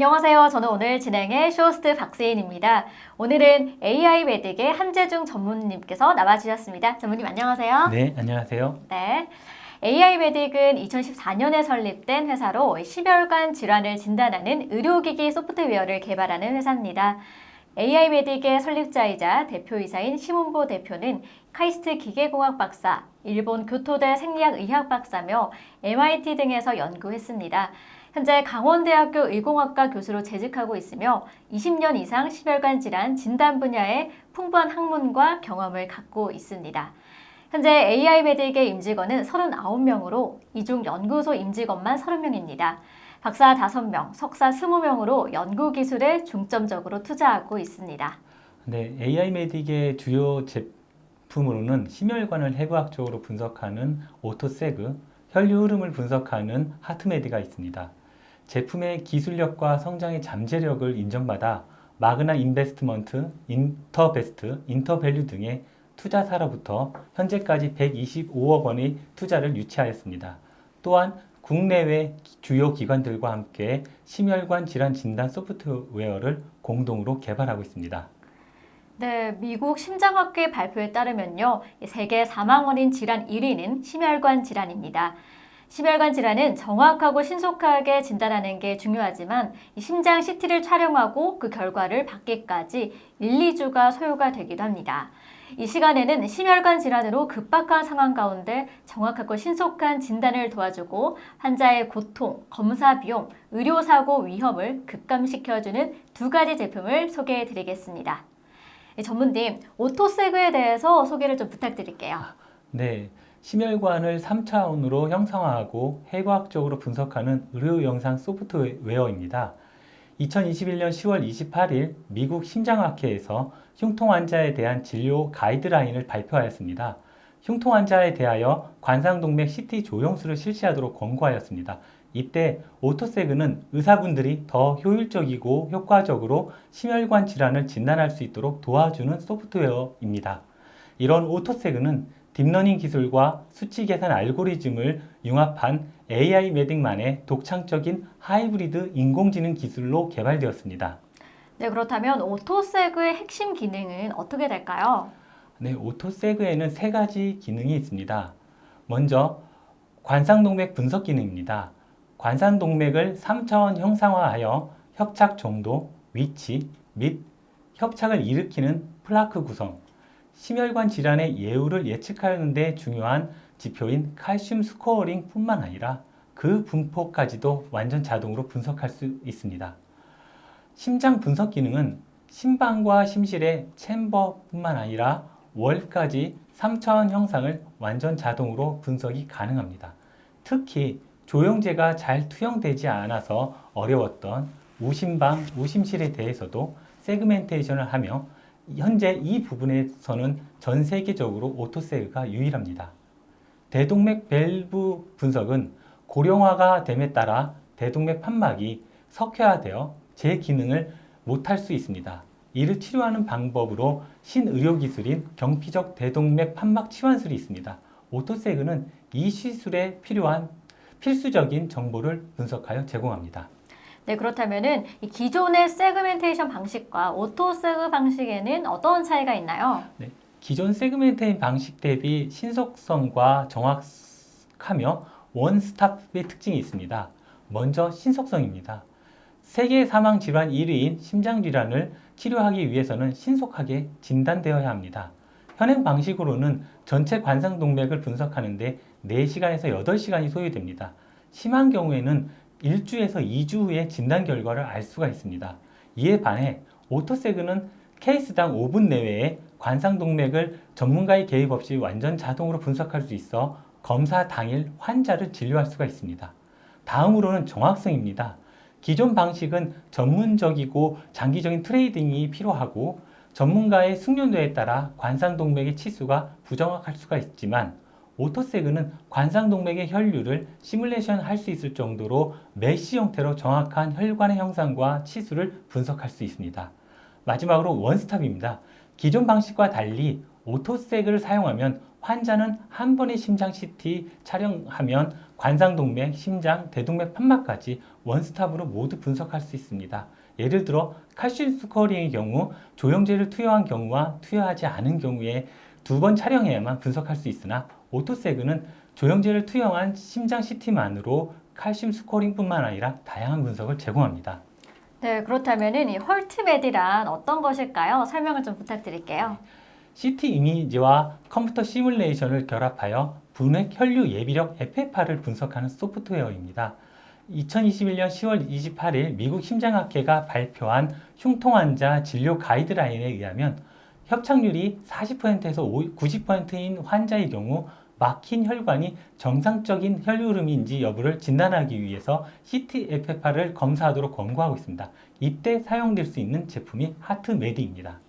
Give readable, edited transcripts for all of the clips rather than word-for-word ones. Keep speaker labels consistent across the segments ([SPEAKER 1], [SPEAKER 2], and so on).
[SPEAKER 1] 안녕하세요. 저는 오늘 진행의 쇼호스트 박세인입니다. 오늘은 AI 메딕의 한재중 전문님께서 나와주셨습니다. 전문님 안녕하세요.
[SPEAKER 2] 네, 안녕하세요.
[SPEAKER 1] 네. AI 메딕은 2014년에 설립된 회사로 심혈관 질환을 진단하는 의료기기 소프트웨어를 개발하는 회사입니다. AI 메딕의 설립자이자 대표이사인 심은보 대표는 카이스트 기계공학 박사, 일본 교토대 생리학의학 박사며 MIT 등에서 연구했습니다. 현재 강원대학교 의공학과 교수로 재직하고 있으며 20년 이상 심혈관 질환 진단 분야에 풍부한 학문과 경험을 갖고 있습니다. 현재 AI 메딕의 임직원은 39명으로 이 중 연구소 임직원만 30명입니다. 박사 5명, 석사 20명으로 연구기술에 중점적으로 투자하고 있습니다.
[SPEAKER 2] 네, AI 메딕의 주요 제품으로는 심혈관을 해부학적으로 분석하는 오토세그, 혈류 흐름을 분석하는 하트메드가 있습니다. 제품의 기술력과 성장의 잠재력을 인정받아 마그나 인베스트먼트, 인터베스트, 인터밸류 등의 투자사로부터 현재까지 125억 원의 투자를 유치하였습니다. 또한 국내외 주요 기관들과 함께 심혈관 질환 진단 소프트웨어를 공동으로 개발하고 있습니다.
[SPEAKER 1] 네, 미국 심장학회 발표에 따르면요, 세계 사망 원인 질환 1위는 심혈관 질환입니다. 심혈관 질환은 정확하고 신속하게 진단하는 게 중요하지만 이 심장 CT를 촬영하고 그 결과를 받기까지 1, 2주가 소요가 되기도 합니다. 이 시간에는 심혈관 질환으로 급박한 상황 가운데 정확하고 신속한 진단을 도와주고 환자의 고통, 검사 비용, 의료사고 위험을 급감시켜주는 두 가지 제품을 소개해 드리겠습니다. 전문님, 오토세그에 대해서 소개를 좀 부탁드릴게요.
[SPEAKER 2] 네, 심혈관을 3차원으로 형상화하고 해부학적으로 분석하는 의료 영상 소프트웨어입니다. 2021년 10월 28일 미국 심장학회에서 흉통 환자에 대한 진료 가이드라인을 발표하였습니다. 흉통 환자에 대하여 관상동맥 CT 조영술을 실시하도록 권고하였습니다. 이때 오토세그는 의사분들이 더 효율적이고 효과적으로 심혈관 질환을 진단할 수 있도록 도와주는 소프트웨어입니다. 이런 오토세그는 딥러닝 기술과 수치 계산 알고리즘을 융합한 AI 메딕만의 독창적인 하이브리드 인공지능 기술로 개발되었습니다.
[SPEAKER 1] 네, 그렇다면 오토세그의 핵심 기능은 어떻게 될까요?
[SPEAKER 2] 네, 오토세그에는 세 가지 기능이 있습니다. 먼저 관상동맥 분석 기능입니다. 관상동맥을 3차원 형상화하여 협착 정도, 위치 및 협착을 일으키는 플라크 구성, 심혈관 질환의 예후를 예측하는 데 중요한 지표인 칼슘 스코어링 뿐만 아니라 그 분포까지도 완전 자동으로 분석할 수 있습니다. 심장 분석 기능은 심방과 심실의 챔버뿐만 아니라 월까지 3차원 형상을 완전 자동으로 분석이 가능합니다. 특히 조영제가 잘 투영되지 않아서 어려웠던 우심방, 우심실에 대해서도 세그멘테이션을 하며 현재 이 부분에서는 전 세계적으로 오토세그가 유일합니다. 대동맥 밸브 분석은 고령화가 됨에 따라 대동맥 판막이 석회화되어 제 기능을 못할 수 있습니다. 이를 치료하는 방법으로 신의료기술인 경피적 대동맥 판막 치환술이 있습니다. 오토세그는 이 시술에 필요한 필수적인 정보를 분석하여 제공합니다.
[SPEAKER 1] 네, 그렇다면은 이 기존의 세그멘테이션 방식과 오토세그 방식에는 어떤 차이가 있나요?
[SPEAKER 2] 네, 기존 세그멘테이션 방식 대비 신속성과 정확하며 원스톱의 특징이 있습니다. 먼저 신속성입니다. 세계 사망 질환 1위인 심장질환을 치료하기 위해서는 신속하게 진단되어야 합니다. 현행 방식으로는 전체 관상동맥을 분석하는데 4시간에서 8시간이 소요됩니다. 심한 경우에는 1주에서 2주 후에 진단 결과를 알 수가 있습니다. 이에 반해 오토세그는 케이스당 5분 내외에 관상동맥을 전문가의 개입 없이 완전 자동으로 분석할 수 있어 검사 당일 환자를 진료할 수가 있습니다. 다음으로는 정확성입니다. 기존 방식은 전문적이고 장기적인 트레이딩이 필요하고 전문가의 숙련도에 따라 관상동맥의 치수가 부정확할 수가 있지만 오토세그는 관상동맥의 혈류를 시뮬레이션 할 수 있을 정도로 메쉬 형태로 정확한 혈관의 형상과 치수를 분석할 수 있습니다. 마지막으로 원스톱입니다. 기존 방식과 달리 오토세그를 사용하면 환자는 한 번의 심장 CT 촬영하면 관상동맥, 심장, 대동맥 판막까지 원스톱으로 모두 분석할 수 있습니다. 예를 들어 칼슘 스코어링의 경우 조영제를 투여한 경우와 투여하지 않은 경우에 2번 촬영해야만 분석할 수 있으나 오토세그는 조영제를 투여한 심장 CT만으로 칼슘 스코어링뿐만 아니라 다양한 분석을 제공합니다.
[SPEAKER 1] 네, 그렇다면 이 헐트메디란 어떤 것일까요? 설명을 좀 부탁드릴게요.
[SPEAKER 2] CT 이미지와 컴퓨터 시뮬레이션을 결합하여 분핵 혈류 예비력 FFR을 분석하는 소프트웨어입니다. 2021년 10월 28일 미국 심장학회가 발표한 흉통 환자 진료 가이드라인에 의하면 협착률이 40%에서 90%인 환자의 경우 막힌 혈관이 정상적인 혈류 흐름인지 여부를 진단하기 위해서 CT FFR을 검사하도록 권고하고 있습니다. 이때 사용될 수 있는 제품이 하트메디입니다.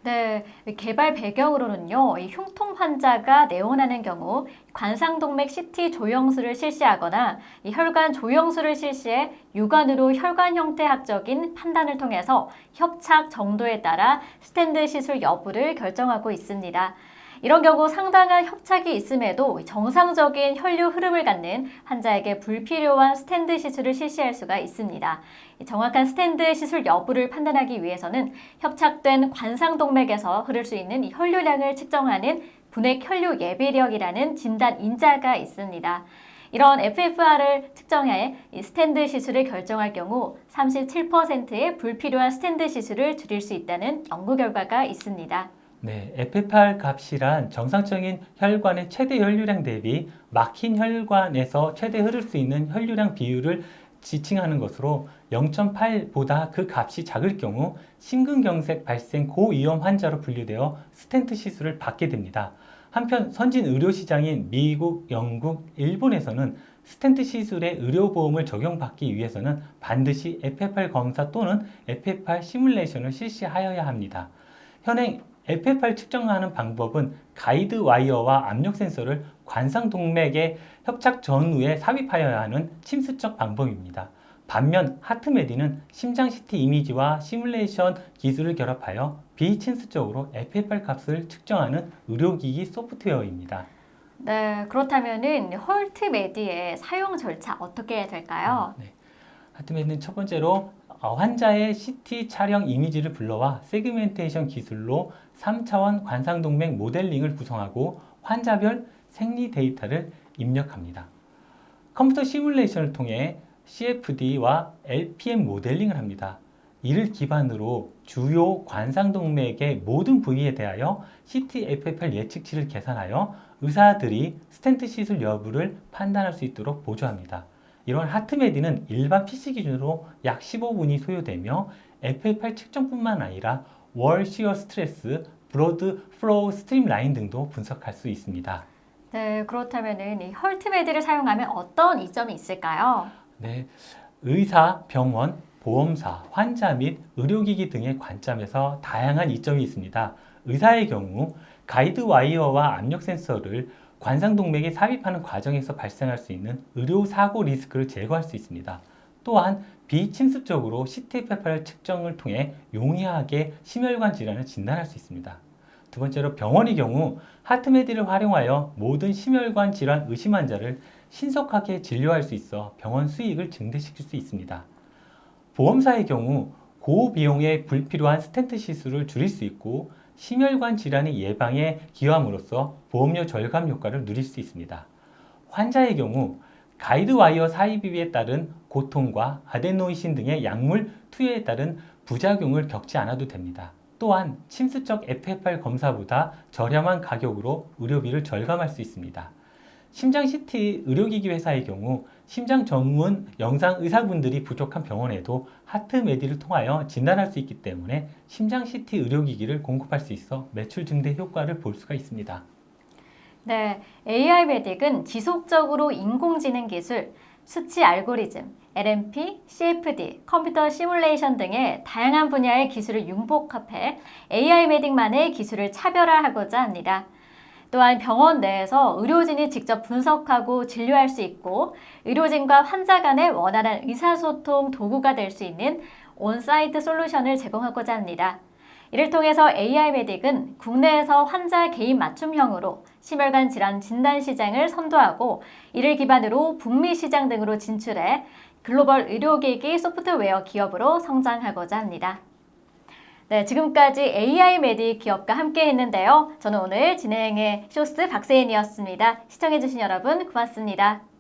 [SPEAKER 1] 네, 개발 배경으로는요, 이 흉통 환자가 내원하는 경우 관상동맥 CT 조영술을 실시하거나 이 혈관 조영술을 실시해 육안으로 혈관 형태학적인 판단을 통해서 협착 정도에 따라 스텐트 시술 여부를 결정하고 있습니다. 이런 경우 상당한 협착이 있음에도 정상적인 혈류 흐름을 갖는 환자에게 불필요한 스텐트 시술을 실시할 수가 있습니다. 정확한 스텐트 시술 여부를 판단하기 위해서는 협착된 관상동맥에서 흐를 수 있는 혈류량을 측정하는 분핵 혈류 예비력이라는 진단 인자가 있습니다. 이런 FFR을 측정해 스텐트 시술을 결정할 경우 37%의 불필요한 스텐트 시술을 줄일 수 있다는 연구 결과가 있습니다.
[SPEAKER 2] 네, FFR 값이란 정상적인 혈관의 최대 혈류량 대비 막힌 혈관에서 최대 흐를 수 있는 혈류량 비율을 지칭하는 것으로 0.8보다 그 값이 작을 경우 심근경색 발생 고위험 환자로 분류되어 스텐트 시술을 받게 됩니다. 한편 선진 의료 시장인 미국, 영국, 일본에서는 스텐트 시술의 의료보험을 적용받기 위해서는 반드시 FFR 검사 또는 FFR 시뮬레이션을 실시하여야 합니다. 현행 FFR 측정하는 방법은 가이드 와이어와 압력 센서를 관상동맥에 협착 전후에 삽입하여야 하는 침수적 방법입니다. 반면 하트메디는 심장 CT 이미지와 시뮬레이션 기술을 결합하여 비침수적으로 FFR 값을 측정하는 의료기기 소프트웨어입니다.
[SPEAKER 1] 네, 그렇다면은 헐트메디의 사용 절차 어떻게 될까요?
[SPEAKER 2] 네. 하트메디는 첫 번째로 환자의 CT 촬영 이미지를 불러와 세그멘테이션 기술로 3차원 관상동맥 모델링을 구성하고 환자별 생리 데이터를 입력합니다. 컴퓨터 시뮬레이션을 통해 CFD와 LPM 모델링을 합니다. 이를 기반으로 주요 관상동맥의 모든 부위에 대하여 CT FFR 예측치를 계산하여 의사들이 스텐트 시술 여부를 판단할 수 있도록 보조합니다. 이런 하트메디는 일반 PC 기준으로 약 15분이 소요되며 FFR 측정뿐만 아니라 월 시어 스트레스, 블러드 플로우 스트림라인 등도 분석할 수 있습니다.
[SPEAKER 1] 네, 그렇다면은 이 헐트메디를 사용하면 어떤 이점이 있을까요?
[SPEAKER 2] 네, 의사, 병원, 보험사, 환자 및 의료기기 등의 관점에서 다양한 이점이 있습니다. 의사의 경우 가이드 와이어와 압력 센서를 관상동맥에 삽입하는 과정에서 발생할 수 있는 의료사고 리스크를 제거할 수 있습니다. 또한 비침습적으로 CTFFR 측정을 통해 용이하게 심혈관 질환을 진단할 수 있습니다. 두 번째로 병원의 경우 하트메디를 활용하여 모든 심혈관 질환 의심 환자를 신속하게 진료할 수 있어 병원 수익을 증대시킬 수 있습니다. 보험사의 경우 고비용의 불필요한 스텐트 시술을 줄일 수 있고 심혈관 질환의 예방에 기여함으로써 보험료 절감 효과를 누릴 수 있습니다. 환자의 경우 가이드 와이어 삽입에 따른 고통과 아데노이신 등의 약물 투여에 따른 부작용을 겪지 않아도 됩니다. 또한 침수적 FFR 검사보다 저렴한 가격으로 의료비를 절감할 수 있습니다. 심장 CT 의료기기 회사의 경우 심장 전문 영상 의사분들이 부족한 병원에도 하트메디를 통하여 진단할 수 있기 때문에 심장 CT 의료기기를 공급할 수 있어 매출 증대 효과를 볼 수가 있습니다.
[SPEAKER 1] 네, AI 메딕은 지속적으로 인공지능 기술, 수치 알고리즘, LMP, CFD, 컴퓨터 시뮬레이션 등의 다양한 분야의 기술을 융복합해 AI 메딕만의 기술을 차별화하고자 합니다. 또한 병원 내에서 의료진이 직접 분석하고 진료할 수 있고 의료진과 환자 간의 원활한 의사소통 도구가 될 수 있는 온사이트 솔루션을 제공하고자 합니다. 이를 통해서 AI 메딕은 국내에서 환자 개인 맞춤형으로 심혈관 질환 진단 시장을 선도하고 이를 기반으로 북미 시장 등으로 진출해 글로벌 의료기기 소프트웨어 기업으로 성장하고자 합니다. 네, 지금까지 AI 메딕 기업과 함께 했는데요. 저는 오늘 진행의 쇼스 박세인이었습니다. 시청해주신 여러분 고맙습니다.